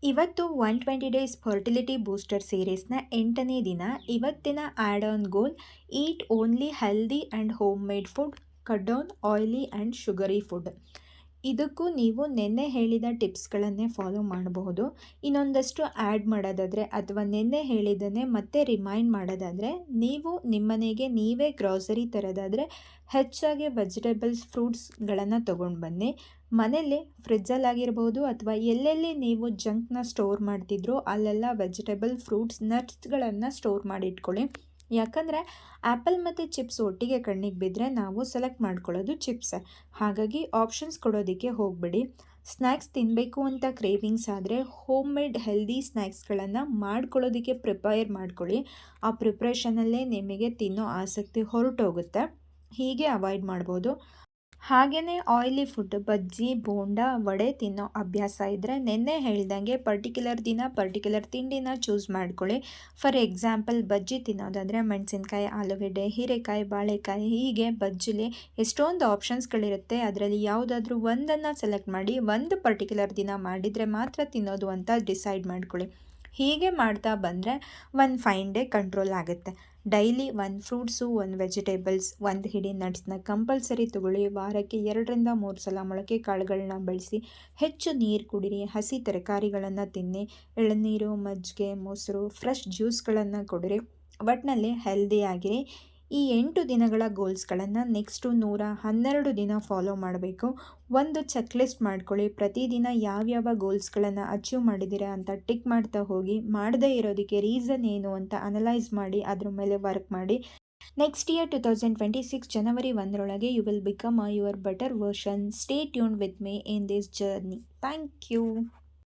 ಇವತ್ತು 120 days fertility booster ಸೀರೀಸ್ನ 8ನೇ ದಿನ. ಇವತ್ತಿನ add on goal: eat only healthy and home made food, cut down oily and sugary food. ಇದಕ್ಕೂ ನೀವು ನಿನ್ನೆ ಹೇಳಿದ ಟಿಪ್ಸ್ಗಳನ್ನೇ ಫಾಲೋ ಮಾಡಬಹುದು. ಇನ್ನೊಂದಷ್ಟು ಆ್ಯಡ್ ಮಾಡೋದಾದರೆ ಅಥವಾ ನಿನ್ನೆ ಹೇಳಿದ್ದನ್ನೇ ಮತ್ತೆ ರಿಮೈಂಡ್ ಮಾಡೋದಾದರೆ, ನೀವು ನಿಮ್ಮನೆಗೆ ನೀವೇ ಗ್ರಾಸರಿ ತರೋದಾದರೆ ಹೆಚ್ಚಾಗಿ ವೆಜಿಟೇಬಲ್ಸ್ ಫ್ರೂಟ್ಸ್ಗಳನ್ನು ತೊಗೊಂಡು ಬನ್ನಿ. ಮನೇಲಿ ಫ್ರಿಜ್ಜಲ್ಲಾಗಿರ್ಬೋದು ಅಥವಾ ಎಲ್ಲೆಲ್ಲಿ ನೀವು ಜಂಕ್ನ ಸ್ಟೋರ್ ಮಾಡ್ತಿದ್ರೋ ಅಲ್ಲೆಲ್ಲ ವೆಜಿಟೇಬಲ್ ಫ್ರೂಟ್ಸ್ ನಟ್ಸ್ಗಳನ್ನು ಸ್ಟೋರ್ ಮಾಡಿಟ್ಕೊಳ್ಳಿ. ಯಾಕಂದರೆ ಆ್ಯಪಲ್ ಮತ್ತು ಚಿಪ್ಸ್ ಒಟ್ಟಿಗೆ ಕಣ್ಣಿಗೆ ಬಿದ್ದರೆ ನಾವು ಸೆಲೆಕ್ಟ್ ಮಾಡ್ಕೊಳ್ಳೋದು ಚಿಪ್ಸೇ. ಹಾಗಾಗಿ ಆಪ್ಷನ್ಸ್ ಕೊಡೋದಕ್ಕೆ ಹೋಗಬೇಡಿ. ಸ್ನ್ಯಾಕ್ಸ್ ತಿನ್ನಬೇಕು ಅಂತ ಕ್ರೇವಿಂಗ್ಸ್ ಆದರೆ ಹೋಮ್ ಮೇಡ್ ಹೆಲ್ದಿ ಸ್ನ್ಯಾಕ್ಸ್ಗಳನ್ನು ಮಾಡ್ಕೊಳ್ಳೋದಕ್ಕೆ ಪ್ರಿಪೇರ್ ಮಾಡ್ಕೊಳ್ಳಿ. ಆ ಪ್ರಿಪ್ರೇಷನಲ್ಲೇ ನಿಮಗೆ ತಿನ್ನೋ ಆಸಕ್ತಿ ಹೊರಟೋಗುತ್ತೆ. ಹೀಗೆ ಅವಾಯ್ಡ್ ಮಾಡ್ಬೋದು. ಹಾಗೆಯೇ ಆಯಿಲಿ ಫುಡ್, ಬಜ್ಜಿ, ಬೋಂಡ, ವಡೆ ತಿನ್ನೋ ಅಭ್ಯಾಸ ಇದ್ದರೆ ನಿನ್ನೆ ಹೇಳ್ದಂಗೆ ಪರ್ಟಿಕ್ಯುಲರ್ ದಿನ ಪರ್ಟಿಕ್ಯುಲರ್ ತಿಂಡಿನ ಚೂಸ್ ಮಾಡ್ಕೊಳ್ಳಿ. ಫಾರ್ ಎಕ್ಸಾಂಪಲ್, ಬಜ್ಜಿ ತಿನ್ನೋದಾದರೆ ಮೆಣಸಿನ್ಕಾಯಿ, ಆಲೂಗಡ್ಡೆ, ಹೀರೆಕಾಯಿ, ಬಾಳೆಕಾಯಿ, ಹೀಗೆ ಬಜ್ಜಿಲಿ ಎಷ್ಟೊಂದು ಆಪ್ಷನ್ಸ್ಗಳಿರುತ್ತೆ. ಅದರಲ್ಲಿ ಯಾವುದಾದ್ರೂ ಒಂದನ್ನು ಸೆಲೆಕ್ಟ್ ಮಾಡಿ ಒಂದು ಪರ್ಟಿಕ್ಯುಲರ್ ದಿನ ಮಾಡಿದರೆ ಮಾತ್ರ ತಿನ್ನೋದು ಅಂತ ಡಿಸೈಡ್ ಮಾಡ್ಕೊಳ್ಳಿ. ಹೀಗೆ ಮಾಡ್ತಾ ಬಂದರೆ ಒಂದು ಫೈನ್ ಡೇ ಕಂಟ್ರೋಲ್ ಆಗುತ್ತೆ. ಡೈಲಿ ಒಂದು ಫ್ರೂಟ್ಸು, ಒಂದು ವೆಜಿಟೇಬಲ್ಸ್, ಒಂದು ಹಿಡಿ ನಟ್ಸ್ನ ಕಂಪಲ್ಸರಿ ತಗೊಳ್ಳಿ. ವಾರಕ್ಕೆ 2-3 ಸಲ ಮೊಳಕೆ ಕಾಳುಗಳನ್ನ ಬಳಸಿ. ಹೆಚ್ಚು ನೀರು ಕುಡಿರಿ. ಹಸಿ ತರಕಾರಿಗಳನ್ನು ತಿನ್ನಿ. ಎಳನೀರು, ಮಜ್ಜಿಗೆ, ಮೊಸರು, ಫ್ರೆಶ್ ಜ್ಯೂಸ್ಗಳನ್ನು ಕೊಡಿರಿ. ಒಟ್ಟಿನಲ್ಲಿ ಹೆಲ್ದಿಯಾಗಿರಿ. ಈ 8 ದಿನಗಳ ಗೋಲ್ಸ್ಗಳನ್ನು ನೆಕ್ಸ್ಟು 112 ದಿನ ಫಾಲೋ ಮಾಡಬೇಕು. ಒಂದು ಚೆಕ್ ಲಿಸ್ಟ್ ಮಾಡ್ಕೊಳ್ಳಿ. ಪ್ರತಿದಿನ ಯಾವ್ಯಾವ ಗೋಲ್ಸ್ಗಳನ್ನು ಅಚೀವ್ ಮಾಡಿದ್ದೀರಾ ಅಂತ ಟಿಕ್ ಮಾಡ್ತಾ ಹೋಗಿ. ಮಾಡದೇ ಇರೋದಕ್ಕೆ ರೀಸನ್ ಏನು ಅಂತ ಅನಲೈಸ್ ಮಾಡಿ ಅದ್ರ ಮೇಲೆ ವರ್ಕ್ ಮಾಡಿ. Next year 2026 January 1 you will become your better version. Stay tuned with me in this journey. Thank you.